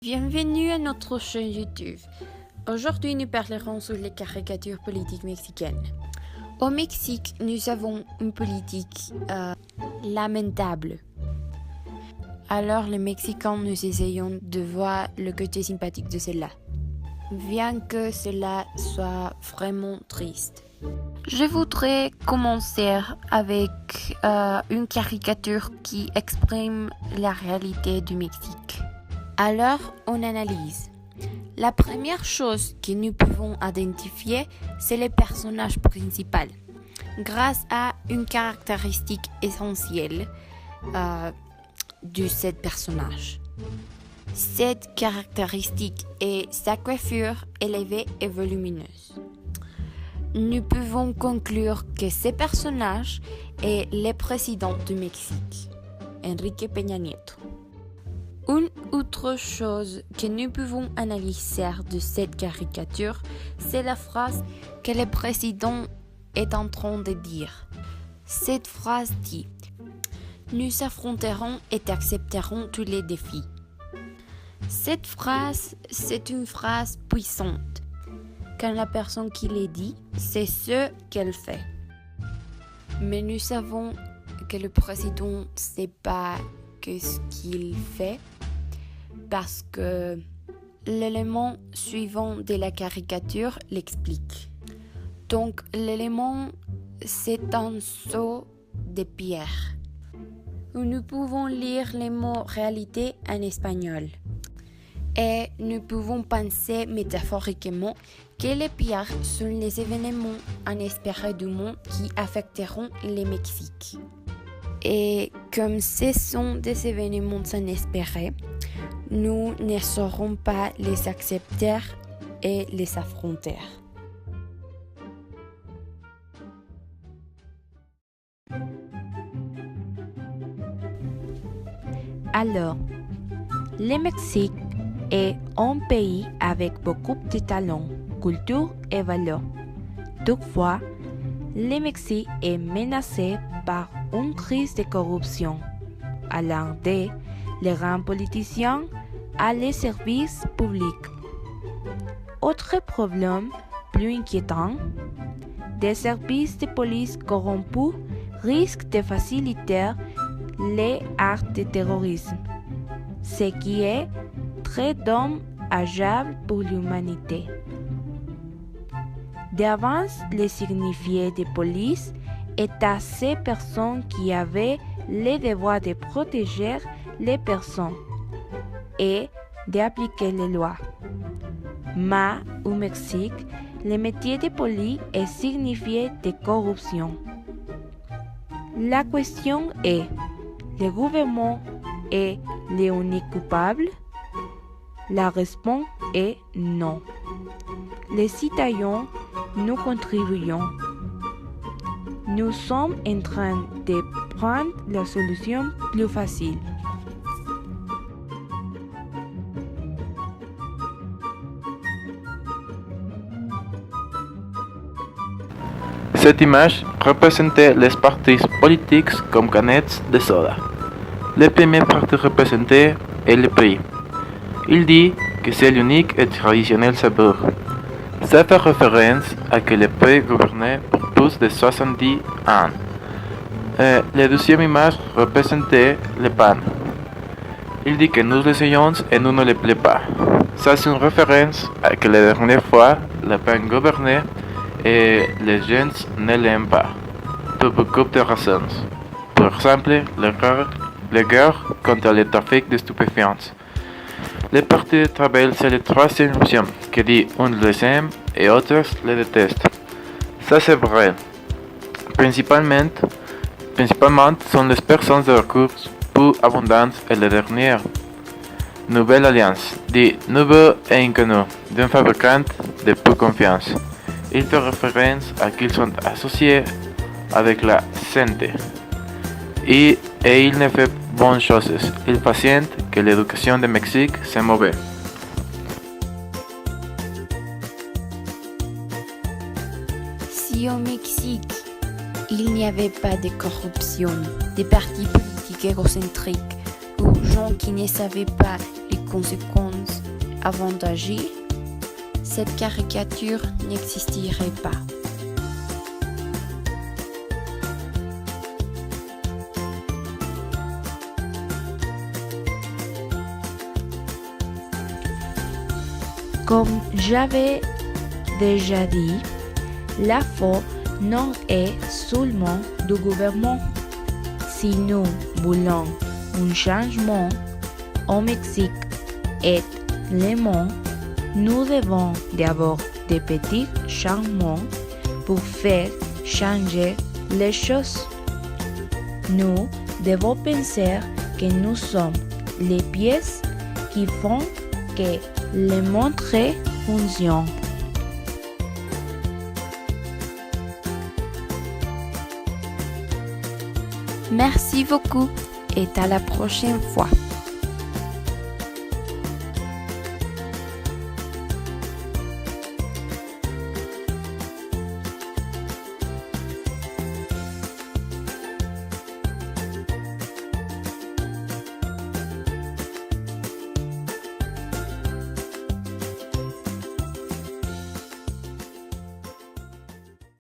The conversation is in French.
Bienvenue à notre chaîne YouTube. Aujourd'hui, nous parlerons sur les caricatures politiques mexicaines. Au Mexique, nous avons une politique lamentable. Alors, les Mexicains, nous essayons de voir le côté sympathique de cela, bien que cela soit vraiment triste. Je voudrais commencer avec une caricature qui exprime la réalité du Mexique. Alors, on analyse. La première chose que nous pouvons identifier, c'est le personnage principal, grâce à une caractéristique essentielle de ce personnage. Cette caractéristique est sa coiffure élevée et volumineuse. Nous pouvons conclure que ce personnage est le président du Mexique, Enrique Peña Nieto. Une autre chose que nous pouvons analyser de cette caricature, c'est la phrase que le président est en train de dire. Cette phrase dit « Nous affronterons et accepterons tous les défis ». Cette phrase, c'est une phrase puissante. Quand la personne qui le dit, c'est ce qu'elle fait. Mais nous savons que le président ne sait pas ce qu'il fait, parce que l'élément suivant de la caricature l'explique. Donc l'élément, c'est un seau de pierre. Nous pouvons lire les mots réalité en espagnol. Et nous pouvons penser métaphoriquement que les pierres sont les événements inespérés du monde qui affecteront le Mexique. Et comme ce sont des événements inespérés, nous ne saurons pas les accepter et les affronter. Alors, le Mexique est un pays avec beaucoup de talents, culture et valeurs. Toutefois, le Mexique est menacé par une crise de corruption, allant des grands politiciens à les services publics. Autre problème plus inquiétant, des services de police corrompus risquent de faciliter les actes de terrorisme, ce qui est très dommageable pour l'humanité. D'avance, le signifié de police est à ces personnes qui avaient le devoir de protéger les personnes et d'appliquer les lois. Mais au Mexique, le métier de police est signifié de corruption. La question est, le gouvernement est l'unique coupable? La réponse est non. Les citoyens, nous contribuons. Nous sommes en train de prendre la solution plus facile. Cette image représentait les partis politiques comme canettes de soda. Le premier parti représenté est le PRI. Il dit que c'est l'unique et traditionnel sabor. Ça fait référence à que le PRI gouvernait pour plus de 70 ans. La deuxième image représentait le PAN. Il dit que nous l'essayons et nous ne le plaît pas. Ça c'est une référence à que la dernière fois, le PAN gouvernait et les gens ne l'aiment pas, pour beaucoup de raisons. Par exemple, la guerre contre le trafic de stupéfiants. Le parti de travail, c'est la troisième option, qui dit on les aime et autres les détestent. Ça c'est vrai. Principalement, sont les personnes de ressources plus abondantes et les dernières. Nouvelle alliance, dit nouveau et inconnu, d'un fabricant de peu confiance. Il fait référence à qu'ils sont associés avec la santé. Et il ne fait bonnes choses. Il patiente que l'éducation du Mexique c'est mauvais. Si au Mexique, il n'y avait pas de corruption, des partis politiques égocentriques ou gens qui ne savaient pas les conséquences avant d'agir, cette caricature n'existerait pas. Comme j'avais déjà dit, la faute non est seulement du gouvernement. Si nous voulons un changement au Mexique et le monde, nous devons d'abord des petits changements pour faire changer les choses. Nous devons penser que nous sommes les pièces qui font que le monde fonctionne. Merci beaucoup et à la prochaine fois.